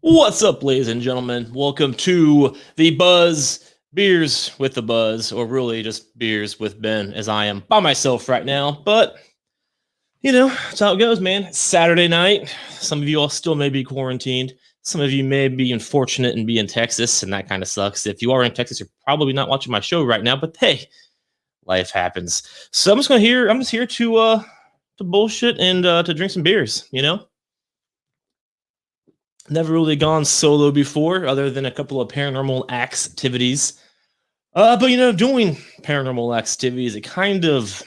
What's up, ladies and gentlemen? Welcome to the Buzz Beers with the Buzz, or really just Beers with Ben, as I am by myself right now. But, that's how it goes, man. It's Saturday night. Some of you all still may be quarantined. Some of you may be unfortunate and be in Texas, and that kind of sucks. If you are in Texas, you're probably not watching my show right now, but hey, life happens. So I'm just here to bullshit and to drink some beers. Never really gone solo before, other than a couple of paranormal activities. But doing paranormal activities, it kind of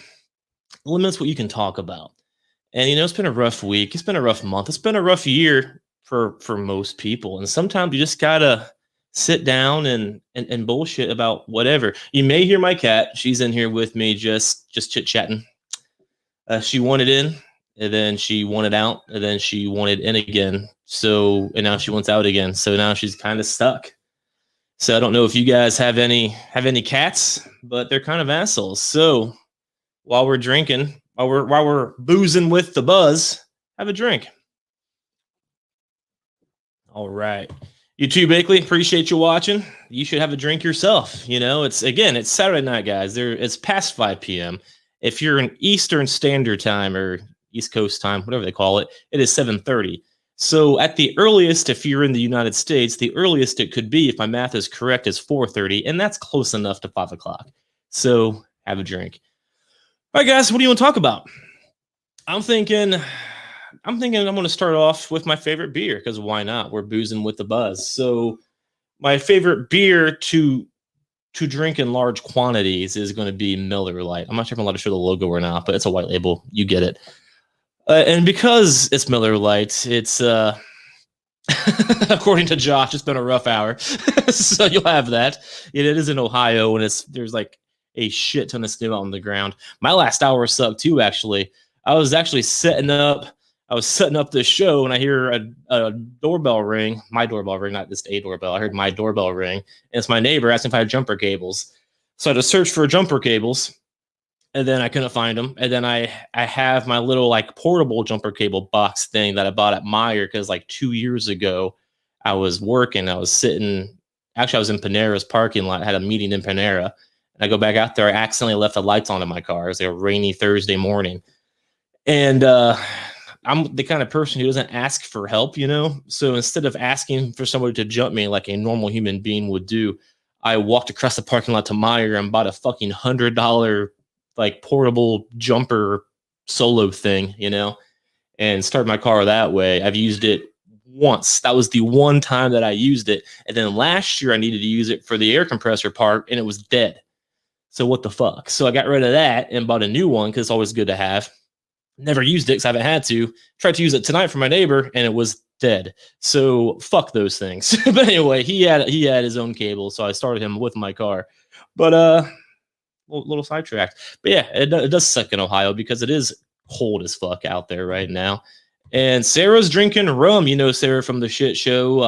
limits what you can talk about. And it's been a rough week. It's been a rough month. It's been a rough year for most people. And sometimes you just gotta sit down and bullshit about whatever. You may hear my cat. She's in here with me, just chit chatting. She wanted in, and then she wanted out, and then she wanted in again. So, and now she wants out again. So now she's kind of stuck. So I don't know if you guys have any cats, but they're kind of assholes. So while we're drinking, while we're boozing with the buzz, have a drink. All right. You too, Bakley. Appreciate you watching. You should have a drink yourself. It's Saturday night, guys. It's past 5 p.m. If you're in Eastern Standard Time or East Coast time, whatever they call it, it is 7:30. So at the earliest, if you're in the United States, the earliest it could be, if my math is correct, is 4:30, and that's close enough to 5 o'clock. So have a drink. All right, guys, what do you want to talk about? I'm thinking I'm going to start off with my favorite beer, because why not? We're boozing with the buzz. So my favorite beer to drink in large quantities is going to be Miller Lite. I'm not sure if I'm allowed to show the logo or not, but it's a white label. You get it. And because it's Miller Lite, it's according to Josh, it's been a rough hour. So you'll have that. It is in Ohio, and there's like a shit ton of snow on the ground. My last hour sucked too, actually. I was actually setting up this show, and I hear a doorbell ring. My doorbell ring, not just a doorbell. I heard my doorbell ring, and it's my neighbor asking if I had jumper cables. So I had to search for jumper cables, and then I couldn't find them. And then I have my little like portable jumper cable box thing that I bought at Meijer, because like 2 years ago I was working. I was in Panera's parking lot. I had a meeting in Panera, and I go back out there. I accidentally left the lights on in my car. It was like a rainy Thursday morning, and I'm the kind of person who doesn't ask for help, So instead of asking for somebody to jump me like a normal human being would do, I walked across the parking lot to Meijer and bought a fucking $100 like portable jumper solo thing, and started my car that way. I've used it once. That was the one time that I used it. And then last year I needed to use it for the air compressor part, and it was dead. So what the fuck? So I got rid of that and bought a new one, because it's always good to have. Never used it because I haven't had to. Tried to use it tonight for my neighbor, and it was dead. So fuck those things. But anyway, he had his own cable, so I started him with my car. But little sidetracked. But yeah, it does suck in Ohio, because it is cold as fuck out there right now. And Sarah's drinking rum. Sarah from the shit show.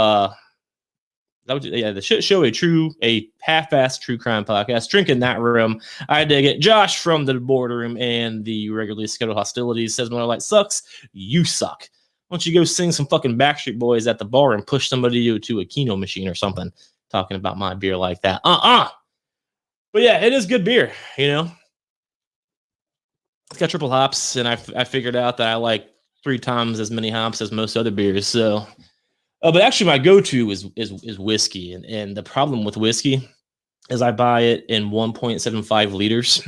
The shit show, a half-assed true crime podcast, drinking that rum. I dig it. Josh from the boardroom and the regularly scheduled hostilities says Miller Lite sucks. You suck. Why don't you go sing some fucking Backstreet Boys at the bar and push somebody to a Keno machine or something, talking about my beer like that. But yeah, it is good beer, It's got triple hops, and I figured out that I like 3 times as many hops as most other beers. So, but actually my go-to is whiskey. And the problem with whiskey is I buy it in 1.75 liters.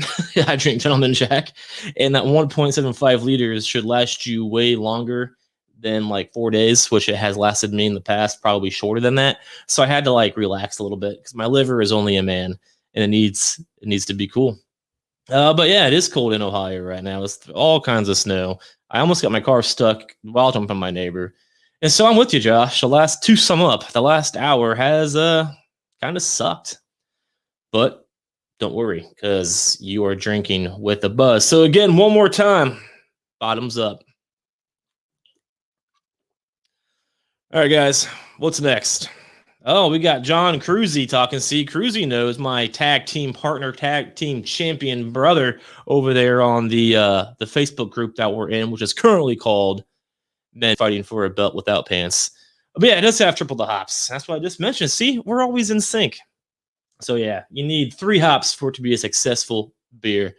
I drink Gentleman Jack, and that 1.75 liters should last you way longer than like 4 days, which it has lasted me in the past, probably shorter than that. So I had to like relax a little bit, because my liver is only a man, and it needs to be cool. But yeah, it is cold in Ohio right now. It's all kinds of snow. I almost got my car stuck while jumping my neighbor. And so I'm with you, Josh. To sum up, the last hour has kind of sucked. But don't worry, because you are drinking with a buzz. So again, one more time, bottoms up. All right, guys, what's next? Oh, we got John Cruzy talking. See, Cruzy knows my tag team partner, tag team champion brother over there on the Facebook group that we're in, which is currently called Men Fighting for a Belt Without Pants. But yeah, it does have triple the hops. That's what I just mentioned. See, we're always in sync. So yeah, you need 3 hops for it to be a successful beer.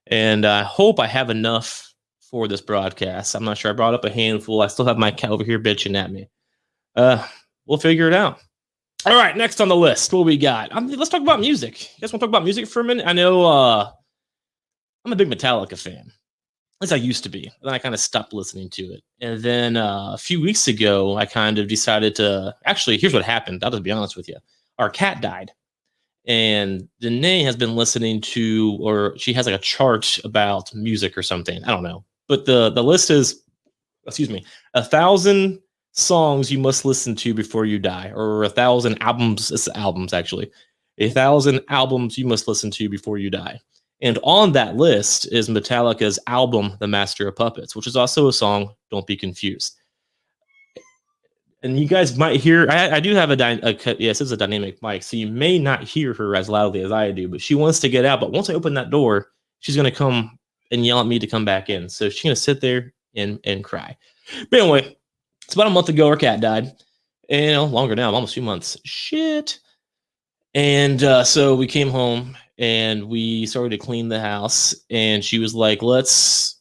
And I hope I have enough for this broadcast. I'm not sure. I brought up a handful. I still have my cat over here bitching at me. We'll figure it out. All right, next on the list, what we got? Let's talk about music. You guys want to talk about music for a minute? I know I'm a big Metallica fan. At least I used to be. Then I kind of stopped listening to it. And then a few weeks ago, I kind of decided to... Actually, here's what happened. I'll just be honest with you. Our cat died. And Danae has been listening to... Or she has like a chart about music or something. I don't know. But the list is... Excuse me. 1,000 songs you must listen to before you die. Or 1,000 albums. It's albums, actually. 1,000 albums you must listen to before you die. And on that list is Metallica's album, The Master of Puppets, which is also a song, Don't Be Confused. And you guys might hear, I do have yes, it's a dynamic mic, so you may not hear her as loudly as I do, but she wants to get out. But once I open that door, she's going to come and yell at me to come back in. So she's going to sit there and cry. But anyway, it's about a month ago, her cat died. And longer now, almost 2 months. Shit. And so we came home and we started to clean the house. And she was like, let's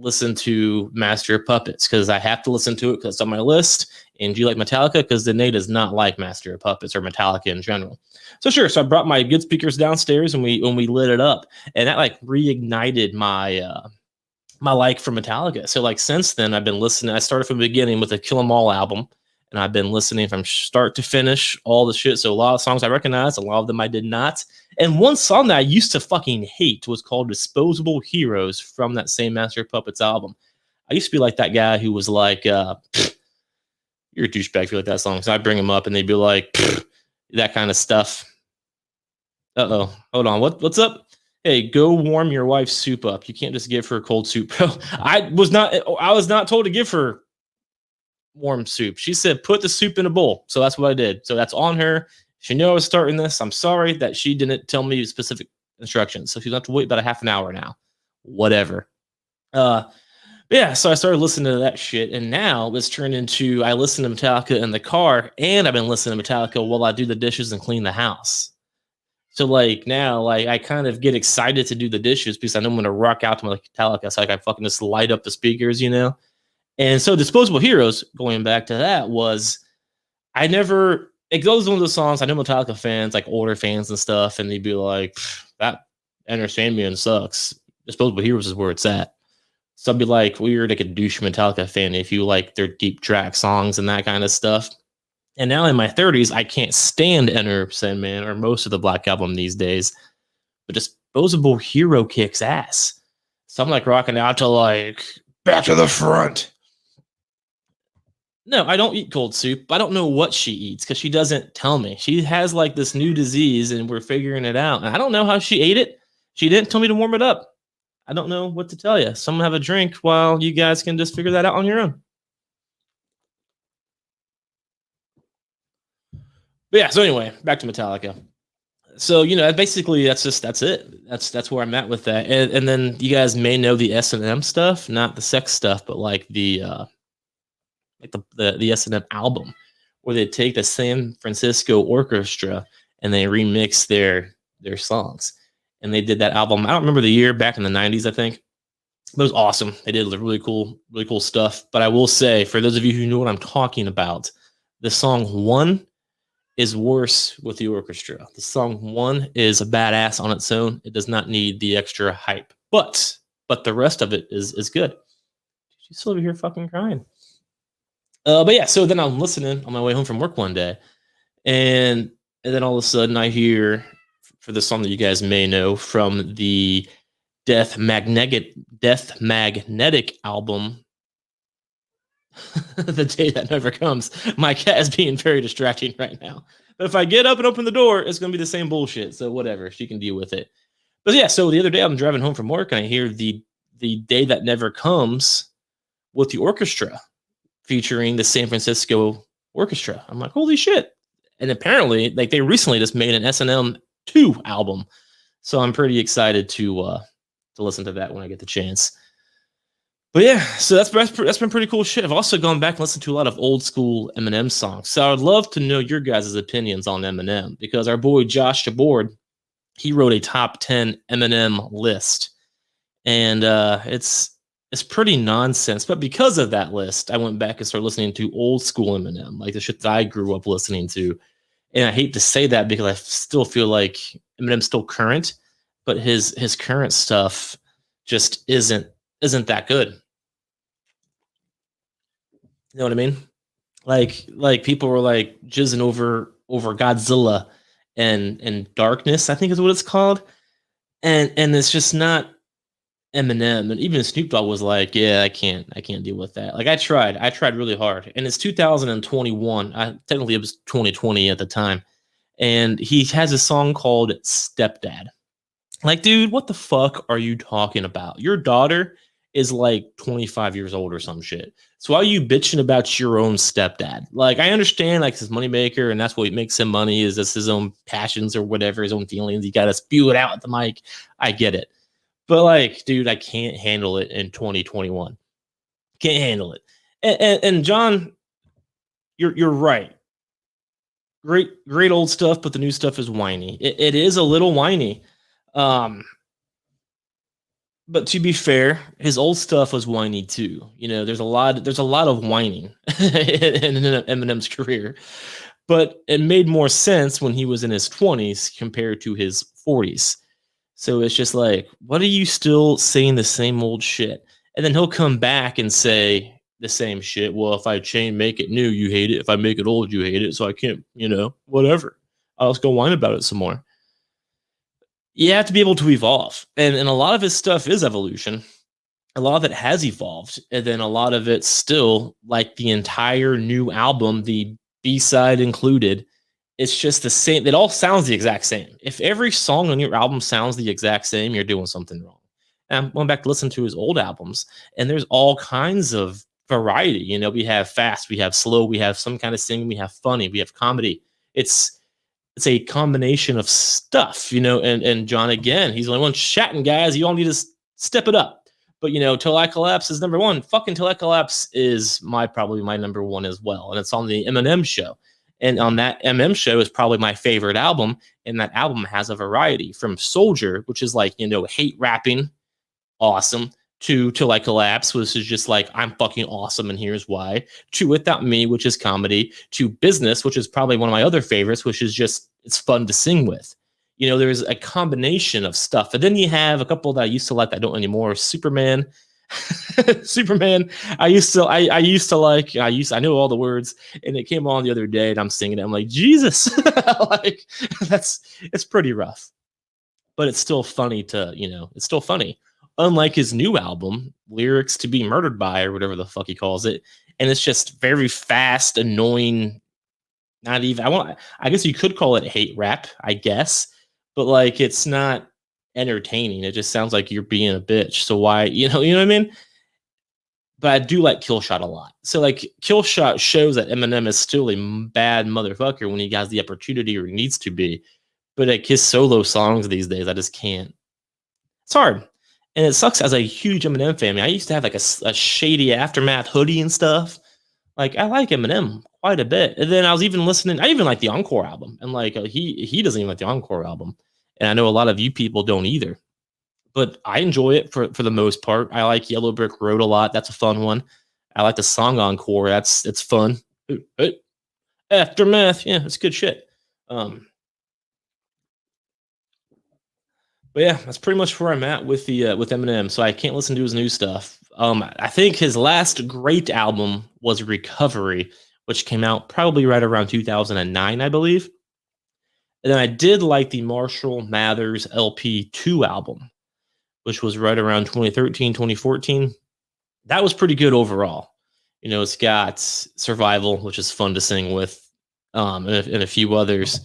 listen to Master of Puppets because I have to listen to it because it's on my list. And do you like Metallica? Because Danae does not like Master of Puppets or Metallica in general. So sure. So I brought my good speakers downstairs and we lit it up. And that like reignited my my like for Metallica. So like since then I've been listening. I started from the beginning with the Kill 'Em All album. And I've been listening from start to finish, all the shit. So a lot of songs I recognize, a lot of them I did not. And one song that I used to fucking hate was called Disposable Heroes from that same Master of Puppets album. I used to be like that guy who was like, you're a douchebag if you like that song. So I'd bring him up and they'd be like, that kind of stuff. Uh-oh. Hold on. What's up? Hey, go warm your wife's soup up. You can't just give her cold soup, bro. I was not told to give her warm soup. She said, put the soup in a bowl. So that's what I did. So that's on her. She knew I was starting this. I'm sorry that she didn't tell me specific instructions. So she's going to have to wait about a half an hour now. Whatever. Yeah, so I started listening to that shit. And now it's turned into, I listen to Metallica in the car and I've been listening to Metallica while I do the dishes and clean the house. So like now, like I kind of get excited to do the dishes because I know I'm going to rock out to Metallica. So like I fucking just light up the speakers, you know? And so Disposable Heroes, going back to that, was it goes one of the songs, I know Metallica fans, like older fans and stuff, and they'd be like, that Enter Sandman sucks. Disposable Heroes is where it's at. So I'd be like, well, you're like a douche Metallica fan if you like their deep track songs and that kind of stuff. And now in my 30s, I can't stand Enter Sandman or most of the Black Album these days, but Disposable Hero kicks ass. So I'm like rocking out to like, Back to the Front. No, I don't eat cold soup. I don't know what she eats because she doesn't tell me. She has like this new disease and we're figuring it out. And I don't know how she ate it. She didn't tell me to warm it up. I don't know what to tell you. Someone have a drink while you guys can just figure that out on your own. But yeah, so anyway, back to Metallica. So, basically that's it. That's where I'm at with that. And then you guys may know the S&M stuff, not the sex stuff, but like the S&M album where they take the San Francisco Orchestra and they remix their songs. And they did that album. I don't remember the year, back in the 90s, I think. It was awesome. They did really cool stuff. But I will say, for those of you who know what I'm talking about, the song One is worse with the orchestra. The song One is a badass on its own. It does not need the extra hype. But the rest of it is good. She's still over here fucking crying. But yeah, so then I'm listening on my way home from work one day, and then all of a sudden I hear, for the song that you guys may know from the Death Magnetic album, The Day That Never Comes. My cat is being very distracting right now. But if I get up and open the door, it's going to be the same bullshit. So whatever, she can deal with it. But yeah, so the other day I'm driving home from work and I hear the Day That Never Comes with the orchestra, featuring the San Francisco Orchestra. I'm like, holy shit. And apparently, like, they recently just made an S&M 2 album. So I'm pretty excited to listen to that when I get the chance. But yeah, so that's been pretty cool shit. I've also gone back and listened to a lot of old school Eminem songs. So I would love to know your guys' opinions on Eminem, because our boy Josh Jabord, he wrote a top 10 Eminem list, and it's pretty nonsense. But because of that list, I went back and started listening to old school Eminem, like the shit that I grew up listening to. And I hate to say that because I still feel like Eminem's still current, but his current stuff just isn't that good. You know what I mean? Like people were like jizzing over Godzilla and Darkness, I think is what it's called. And it's just not Eminem. And even Snoop Dogg was like, yeah, I can't deal with that. Like I tried really hard. And it's 2021. Technically it was 2020 at the time. And he has a song called Stepdad. Like, dude, what the fuck are you talking about? Your daughter is like 25 years old or some shit. So why are you bitching about your own stepdad? Like, I understand, like, his moneymaker, and that's what makes him money, is this his own passions or whatever, his own feelings. You gotta spew it out at the mic. I get it. But like, dude, I can't handle it in 2021. Can't handle it. And John, you're right. Great old stuff, but the new stuff is whiny. It is a little whiny. Um, but to be fair, his old stuff was whiny too. You know, there's a lot of whining in Eminem's career, but it made more sense when he was in his 20s compared to his 40s. So it's just like, what are you still saying the same old shit? And then he'll come back and say the same shit. Well, if I make it new, you hate it. If I make it old, you hate it. So I can't, whatever. I'll just go whine about it some more. You have to be able to evolve. And a lot of his stuff is evolution. A lot of it has evolved. And then a lot of it still, like the entire new album, the B-side included, it's just the same. It all sounds the exact same. If every song on your album sounds the exact same, you're doing something wrong. And I'm going back to listen to his old albums, and there's all kinds of variety. You know, we have fast, we have slow, we have some kind of singing, we have funny, we have comedy. It's a combination of stuff, and John, again, he's the only one chatting, guys. You all need to step it up. But Till I Collapse is number one. Fucking Till I Collapse is probably my number one as well. And it's on the Eminem show. And on that MM show is probably my favorite album. And that album has a variety from Soldier, which is like, hate rapping, awesome, to Till I Collapse, which is just like, I'm fucking awesome and here's why, to Without Me, which is comedy, to Business, which is probably one of my other favorites, which is just, it's fun to sing with. There's a combination of stuff. And then you have a couple that I used to like that I don't anymore. Superman. Superman. I know all the words, and it came on the other day and I'm singing it. I'm like, Jesus. Like, it's pretty rough. But it's still funny it's still funny. Unlike his new album, Lyrics to Be Murdered By, or whatever the fuck he calls it. And it's just very fast, annoying. Not even, I guess you could call it hate rap, I guess. But like, it's not entertaining. It just sounds like you're being a bitch. So why, you know what I mean? But I do like Killshot a lot. So like, Killshot shows that Eminem is still a bad motherfucker when he has the opportunity or he needs to be. But like, his solo songs these days, I just can't. It's hard. And it sucks as a huge Eminem fan. I used to have like a shady Aftermath hoodie and stuff. Like, I like Eminem quite a bit. And then I was even listening. I even like the Encore album. And like, he doesn't even like the Encore album. And I know a lot of you people don't either. But I enjoy it for the most part. I like Yellow Brick Road a lot. That's a fun one. I like the song Encore. It's fun. Aftermath. Yeah, it's good shit. But yeah, that's pretty much where I'm at with Eminem. So I can't listen to his new stuff. I think his last great album was Recovery, which came out probably right around 2009, I believe. And then I did like the Marshall Mathers LP2 album, which was right around 2013, 2014. That was pretty good overall. It's got Survival, which is fun to sing with, and a few others.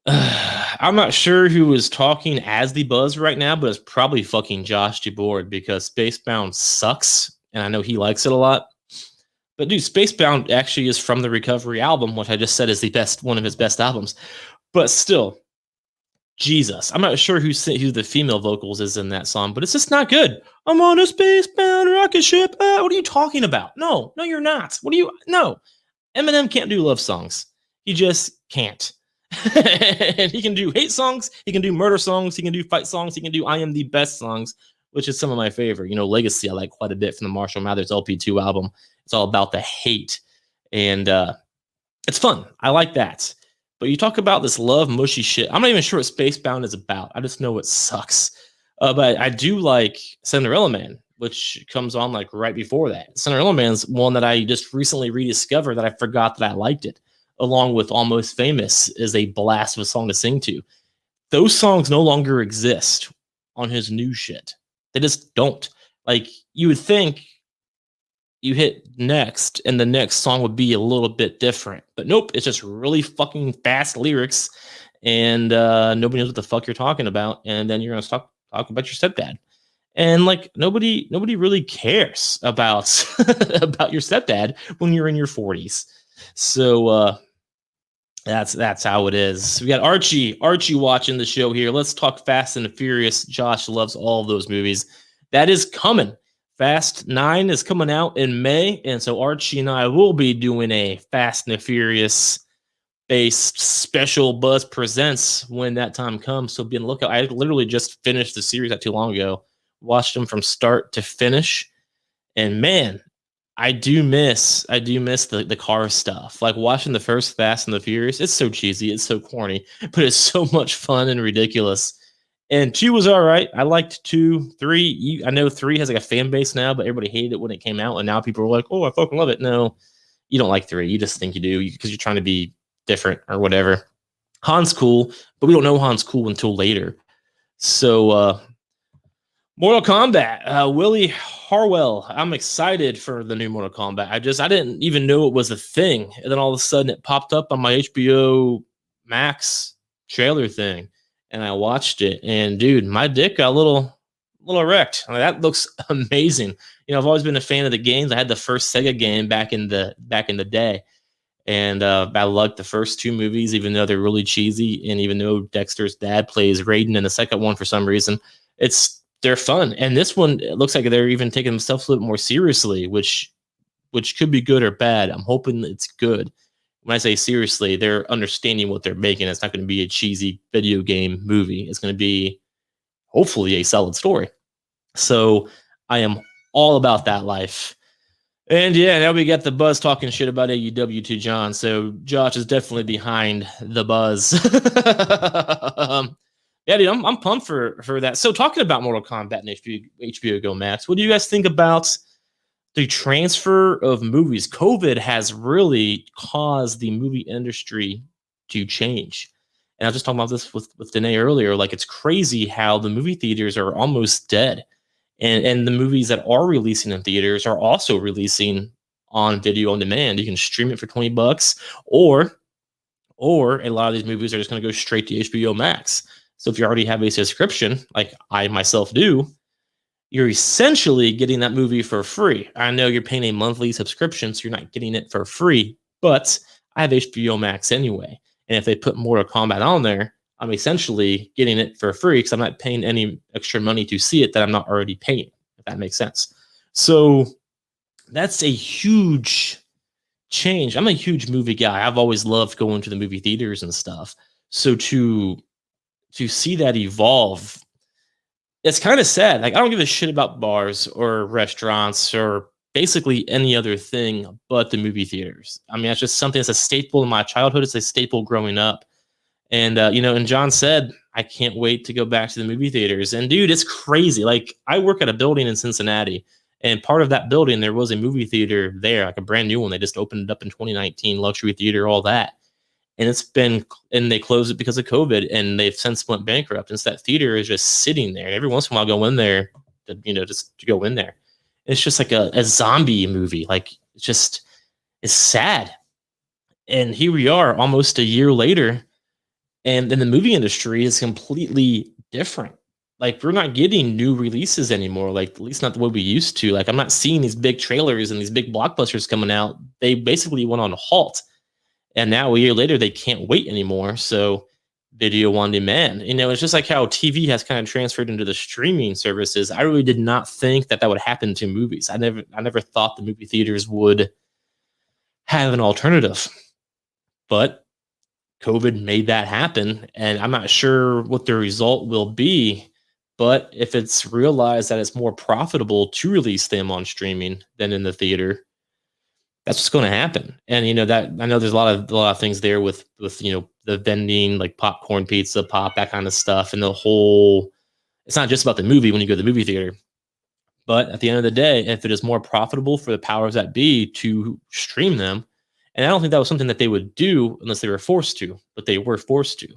I'm not sure who is talking as the buzz right now, but it's probably fucking Josh Deboard, because Spacebound sucks, and I know he likes it a lot. But dude, Spacebound actually is from the Recovery album, which I just said is one of his best albums. But still, Jesus, I'm not sure who the female vocals is in that song, but it's just not good. I'm on a space-bound rocket ship. What are you talking about? No, you're not. No. Eminem can't do love songs. He just can't. And he can do hate songs. He can do murder songs. He can do fight songs. He can do I Am the Best songs, which is some of my favorite. Legacy I like quite a bit from the Marshall Mathers LP2 album. It's all about the hate. And it's fun. I like that. But you talk about this love mushy shit. I'm not even sure what Spacebound is about. I just know it sucks. But I do like Cinderella Man, which comes on like right before that. Cinderella Man's one that I just recently rediscovered that I forgot that I liked it. Along with Almost Famous is a blast of a song to sing to. Those songs no longer exist on his new shit. They just don't. Like, you would think you hit next and the next song would be a little bit different, but nope, it's just really fucking fast lyrics, and nobody knows what the fuck you're talking about, and then you're gonna talk about your stepdad, and like nobody really cares about about your stepdad when you're in your 40s. So that's how it is. We got Archie watching the show here. Let's talk Fast and the Furious. Josh loves all of those movies. That is coming. Fast 9 is coming out in May, and so Archie and I will be doing a Fast and the Furious based special Buzz Presents when that time comes. So be on the lookout. I literally just finished the series not too long ago, watched them from start to finish, and man, I do miss the car stuff. Like watching the first Fast and the Furious, it's so cheesy, it's so corny, but it's so much fun and ridiculous. And 2 was all right. I liked 2. 3, I know 3 has like a fan base now, but everybody hated it when it came out, and now people are like, "Oh, I fucking love it." No, you don't like 3. You just think you do because you're trying to be different or whatever. Han's cool, but we don't know Han's cool until later. So, Mortal Kombat, Willie Harwell. I'm excited for the new Mortal Kombat. I didn't even know it was a thing, and then all of a sudden it popped up on my HBO Max trailer thing. And I watched it, and dude, my dick got a little erect. I mean, that looks amazing. I've always been a fan of the games. I had the first Sega game back in the day, and I liked the first 2 movies, even though they're really cheesy, and even though Dexter's dad plays Raiden in the second one for some reason, they're fun. And this one, it looks like they're even taking themselves a little more seriously, which could be good or bad. I'm hoping it's good. When I say seriously, they're understanding what they're making. It's not going to be a cheesy video game movie. It's going to be, hopefully, a solid story. So I am all about that life. And yeah, now we got the Buzz talking shit about AEW to John. So Josh is definitely behind the Buzz. Yeah, dude, I'm pumped for that. So talking about Mortal Kombat and HBO Go Max, what do you guys think about the transfer of movies? COVID has really caused the movie industry to change. And I was just talking about this with Danae earlier. Like, it's crazy how the movie theaters are almost dead. And the movies that are releasing in theaters are also releasing on video on demand. You can stream it for $20, or a lot of these movies are just going to go straight to HBO Max. So if you already have a subscription, like I myself do, you're essentially getting that movie for free. I know you're paying a monthly subscription, so you're not getting it for free, but I have HBO Max anyway. And if they put Mortal Kombat on there, I'm essentially getting it for free because I'm not paying any extra money to see it that I'm not already paying, if that makes sense. So that's a huge change. I'm a huge movie guy. I've always loved going to the movie theaters and stuff. So to see that evolve, it's kind of sad. Like, I don't give a shit about bars or restaurants or basically any other thing but the movie theaters. I mean, it's just something that's a staple in my childhood. It's a staple growing up. And, and John said, I can't wait to go back to the movie theaters. And dude, it's crazy. Like, I work at a building in Cincinnati, and part of that building, there was a movie theater there, like a brand new one. They just opened it up in 2019, luxury theater, all that. And they closed it because of COVID, and they've since went bankrupt. And so that theater is just sitting there. And every once in a while, I go in there, just to go in there. It's just like a zombie movie. Like, it's sad. And here we are almost a year later, and then the movie industry is completely different. Like, we're not getting new releases anymore, like at least not the way we used to. Like, I'm not seeing these big trailers and these big blockbusters coming out. They basically went on a halt. And now a year later, they can't wait anymore. So video on demand. It's just like how TV has kind of transferred into the streaming services. I really did not think that would happen to movies. I never thought the movie theaters would have an alternative, but COVID made that happen, and I'm not sure what the result will be. But if it's realized that it's more profitable to release them on streaming than in the theater, that's what's going to happen. And that I know there's a lot of things there with the vending, like popcorn, pizza, pop, that kind of stuff, and the whole. It's not just about the movie when you go to the movie theater, but at the end of the day, if it is more profitable for the powers that be to stream them, and I don't think that was something that they would do unless they were forced to, but they were forced to.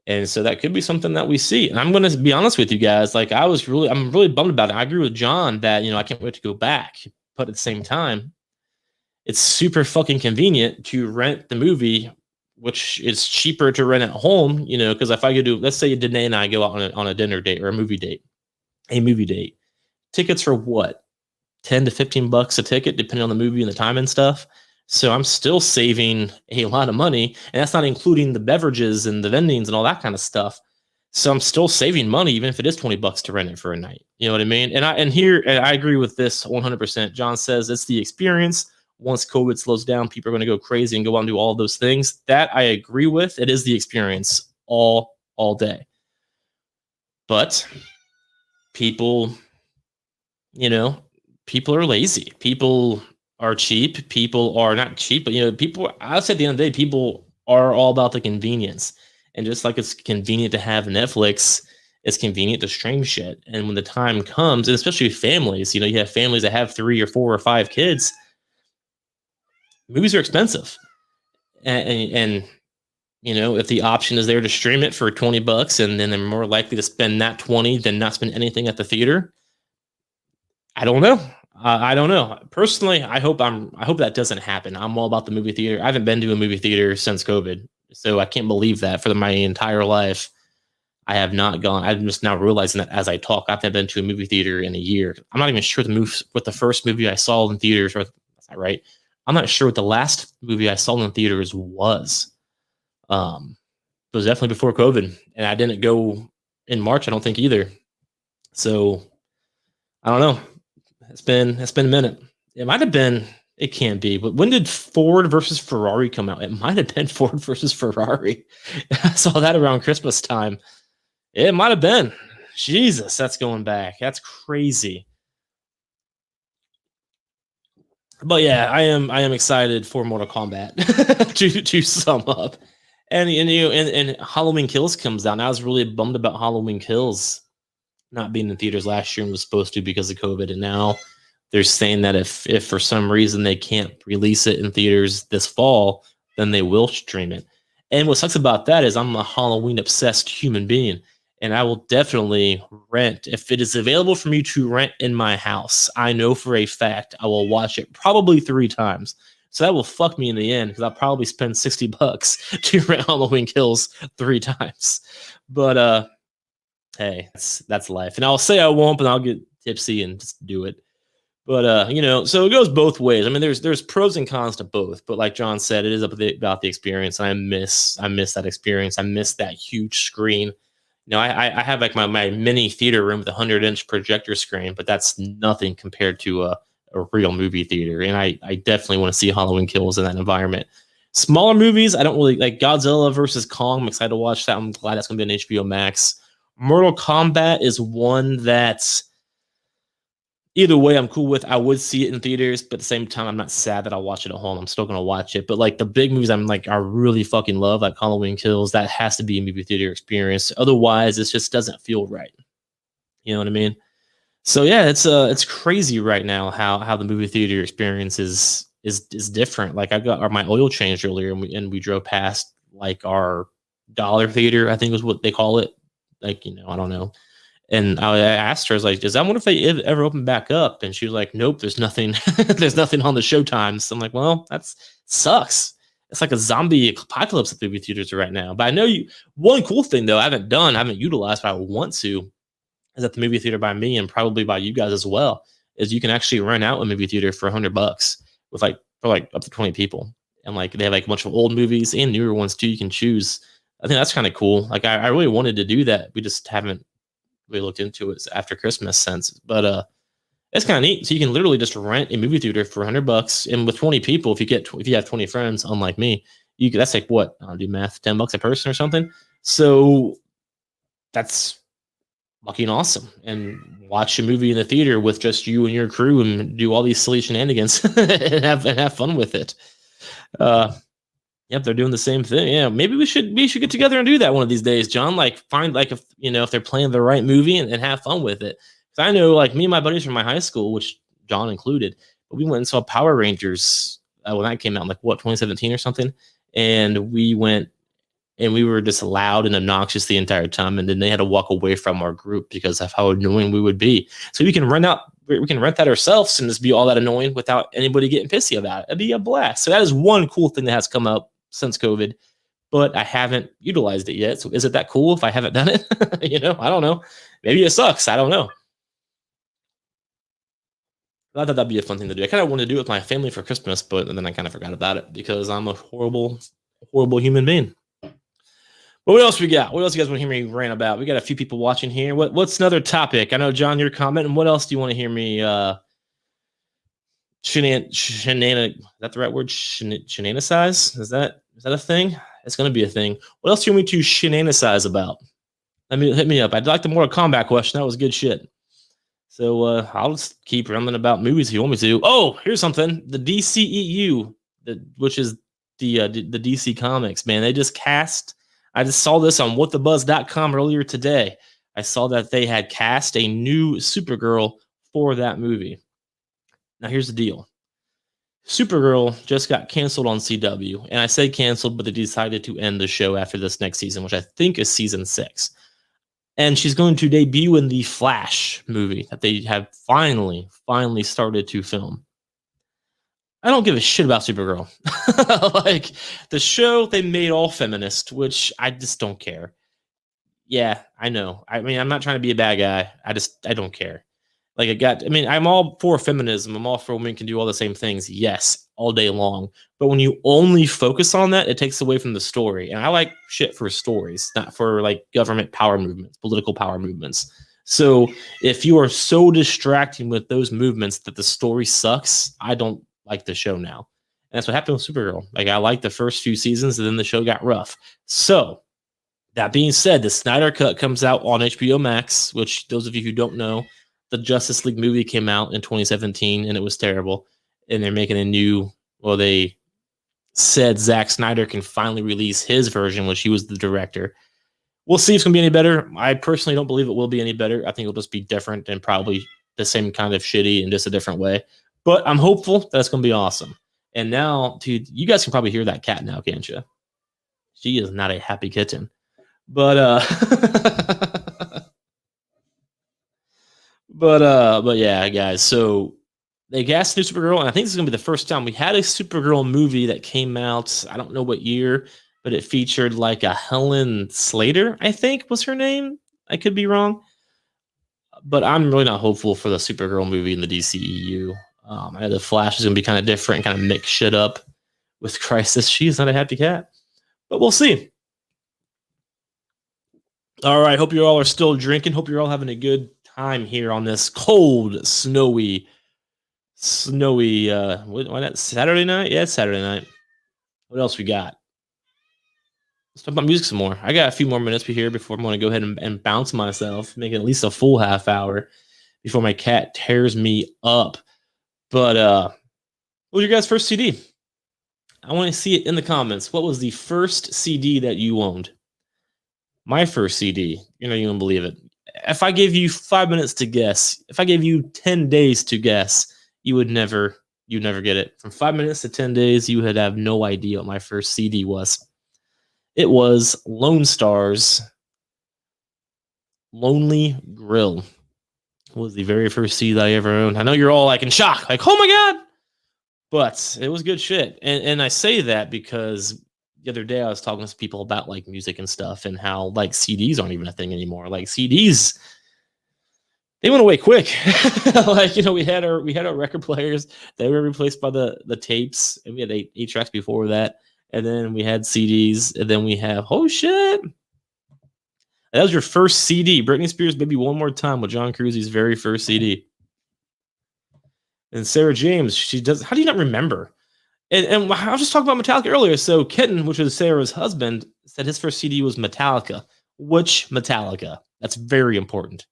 And so that could be something that we see. And I'm going to be honest with you guys. Like I'm really bummed about it. I agree with John that, I can't wait to go back, but at the same time, it's super fucking convenient to rent the movie, which is cheaper to rent at home, because if I could do, let's say Danae and I go out on a dinner date or a movie date, tickets for what? 10 to 15 bucks a ticket, depending on the movie and the time and stuff. So I'm still saving a lot of money, and that's not including the beverages and the vendings and all that kind of stuff. So I'm still saving money, even if it is 20 bucks to rent it for a night. You know what I mean? And I agree with this 100%. John says it's the experience. Once COVID slows down, people are going to go crazy and go out and do all of those things. That I agree with. It is the experience all day. But people, people are lazy. People are cheap. People are not cheap, but people. I would say at the end of the day, people are all about the convenience. And just like it's convenient to have Netflix, it's convenient to stream shit. And when the time comes, and especially families, you have families that have 3 or 4 or 5 kids. Movies are expensive, and if the option is there to stream it for 20 bucks, and then they're more likely to spend that 20 than not spend anything at the theater. I don't know. I don't know. Personally, I hope that doesn't happen. I'm all about the movie theater. I haven't been to a movie theater since COVID, so I can't believe that for my entire life. I have not gone. I'm just now realizing that as I talk, I haven't been to a movie theater in a year. I'm not even sure what the first movie I saw in theaters, or that's not right. I'm not sure what the last movie I saw in theaters was. It was definitely before COVID, and I didn't go in March, I don't think either. So I don't know. It's been a minute. It might have been. It can't be. But when did Ford versus Ferrari come out? It might have been Ford versus Ferrari. I saw that around Christmas time. It might have been. Jesus, that's going back. That's crazy. But yeah, I am excited for Mortal Kombat to sum up. And Halloween Kills comes out. And I was really bummed about Halloween Kills not being in theaters last year and was supposed to because of COVID. And now they're saying that if for some reason they can't release it in theaters this fall, then they will stream it. And what sucks about that is I'm a Halloween obsessed human being. And I will definitely rent. If it is available for me to rent in my house, I know for a fact I will watch it probably 3 times. So that will fuck me in the end because I'll probably spend 60 bucks to rent Halloween Kills 3 times. But hey, that's life. And I'll say I won't, but I'll get tipsy and just do it. But so it goes both ways. I mean, there's pros and cons to both. But like John said, it is about the experience. And I miss that experience. I miss that huge screen. I have like my mini theater room with a 100-inch projector screen, but that's nothing compared to a real movie theater. And I definitely want to see Halloween Kills in that environment. Smaller movies, I don't really like. Godzilla versus Kong. I'm excited to watch that. I'm glad that's going to be on HBO Max. Mortal Kombat is one that's either way I'm cool with. I would see it in theaters, but at the same time, I'm not sad that I'll watch it at home. I'm still going to watch it. But like the big movies I really fucking love, like Halloween Kills, that has to be a movie theater experience. Otherwise, it just doesn't feel right. You know what I mean? So yeah, it's crazy right now how the movie theater experience is different. Like I got my oil changed earlier, and we drove past like our dollar theater, I think was what they call it. Like, I don't know. And I asked her, I was like, "Is that one if they ever open back up?" And she was like, "Nope, there's nothing. There's nothing on the showtimes." So I'm like, "Well, that sucks. It's like a zombie apocalypse at the movie theaters right now." But I know one cool thing though I haven't utilized, but I want to, is at the movie theater by me and probably by you guys as well, is you can actually rent out a movie theater for $100 for up to 20 people. And like they have like a bunch of old movies and newer ones too. You can choose. I think that's kind of cool. Like I really wanted to do that. We just haven't really looked into it after Christmas since. But it's kind of neat. So you can literally just rent a movie theater for $100, and with 20 people, if you have 20 friends, unlike me, that's like what? I'll do math, $10 a person or something. So that's fucking awesome. And watch a movie in the theater with just you and your crew and do all these silly shenanigans and have fun with it. Yep, they're doing the same thing. Yeah, maybe we should get together and do that one of these days, John. Like find like if they're playing the right movie and have fun with it. Because I know like me and my buddies from my high school, which John included, but we went and saw Power Rangers when that came out in like 2017 or something, and we went and we were just loud and obnoxious the entire time, and then they had to walk away from our group because of how annoying we would be. So we can rent that ourselves and just be all that annoying without anybody getting pissy about it. It'd be a blast. So that is one cool thing that has come up since COVID, but I haven't utilized it yet. So is it that cool if I haven't done it? I don't know. Maybe it sucks. I don't know. I thought that'd be a fun thing to do. I kind of wanted to do it with my family for Christmas, but then I kind of forgot about it because I'm a horrible, horrible human being. But what else we got? What else you guys want to hear me rant about? We got a few people watching here. What's another topic? I know, John, your comment. And what else do you want to hear me is that the right word? Shenanicize? Is that a thing? It's going to be a thing. What else do you want me to shenanicize about? Hit me up. I'd like the Mortal Kombat question. That was good shit. So I'll just keep rambling about movies if you want me to. Oh, here's something. The DCEU, which is the DC Comics, man. They just cast. I just saw this on whatthebuzz.com earlier today. I saw that they had cast a new Supergirl for that movie. Now, here's the deal. Supergirl just got canceled on CW. And I say canceled, but they decided to end the show after this next season, which I think is season 6. And she's going to debut in the Flash movie that they have finally started to film. I don't give a shit about Supergirl. Like, the show, they made all feminist, which I just don't care. Yeah, I know. I mean, I'm not trying to be a bad guy. I don't care. Like, I'm all for feminism. I'm all for women can do all the same things. Yes, all day long. But when you only focus on that, it takes away from the story. And I like shit for stories, not for like government power movements, political power movements. So if you are so distracting with those movements that the story sucks, I don't like the show now. And that's what happened with Supergirl. Like, I liked the first few seasons, and then the show got rough. So that being said, the Snyder Cut comes out on HBO Max, which those of you who don't know, the Justice League movie came out in 2017 and it was terrible. And they're making they said Zack Snyder can finally release his version, which he was the director. We'll see if it's going to be any better. I personally don't believe it will be any better. I think it'll just be different and probably the same kind of shitty in just a different way. But I'm hopeful that's going to be awesome. And now, dude, you guys can probably hear that cat now, can't you? She is not a happy kitten. But but yeah, guys. So they cast new Supergirl, and I think this is gonna be the first time we had a Supergirl movie that came out. I don't know what year, but it featured like a Helen Slater, I think was her name. I could be wrong, but I'm really not hopeful for the Supergirl movie in the DCEU. I know the Flash is gonna be kind of different, kind of mix shit up with Crisis. She's not a happy cat, but we'll see. All right, hope you all are still drinking. Hope you're all having a good time here on this cold, snowy. Why not Saturday night? Yeah, it's Saturday night. What else we got? Let's talk about music some more. I got a few more minutes here before I'm going to go ahead and bounce myself, make it at least a full half hour before my cat tears me up. But what was your guys' first CD? I want to see it in the comments. What was the first CD that you owned? My first CD. You're not even going to believe it. If I gave you 5 minutes to guess, if I gave you 10 days to guess, you'd never get it. From 5 minutes to 10 days, you would have no idea what my first CD was. It was Lone Star's Lonely Grill. It was the very first CD that I ever owned. I know you're all like in shock, like, oh my God. But it was good shit. And I say that because the other day I was talking to people about like music and stuff and how like CDs aren't even a thing anymore. Like CDs, they went away quick. Like, we had our record players. They were replaced by the tapes, and we had eight tracks before that. and then we had CDs, and then we have oh shit. That was your first CD, Britney Spears, Baby One More Time with John Cruise's very first CD. And Sarah James, she does. How do you not remember? And I was just talking about Metallica earlier. So Kitten, which was Sarah's husband, said his first CD was Metallica. Which Metallica? That's very important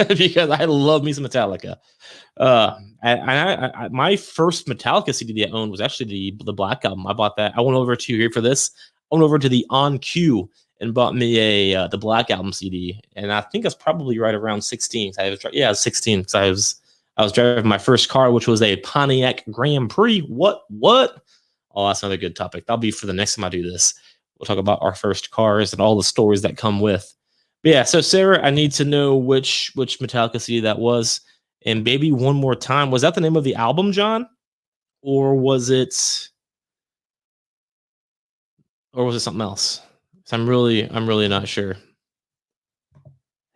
because I love me some Metallica. My first Metallica CD that I owned was actually the Black Album. I bought that. I went over to here for this. I went over to the On Q and bought me the Black Album CD, and I think that's probably right around 16. I was 16 because I was driving my first car, which was a Pontiac Grand Prix. What? Oh, that's another good topic. That'll be for the next time I do this. We'll talk about our first cars and all the stories that come with. But yeah, so Sarah, I need to know which Metallica CD that was. And Baby One More Time, was that the name of the album, John? Or was it something else? So I'm really not sure.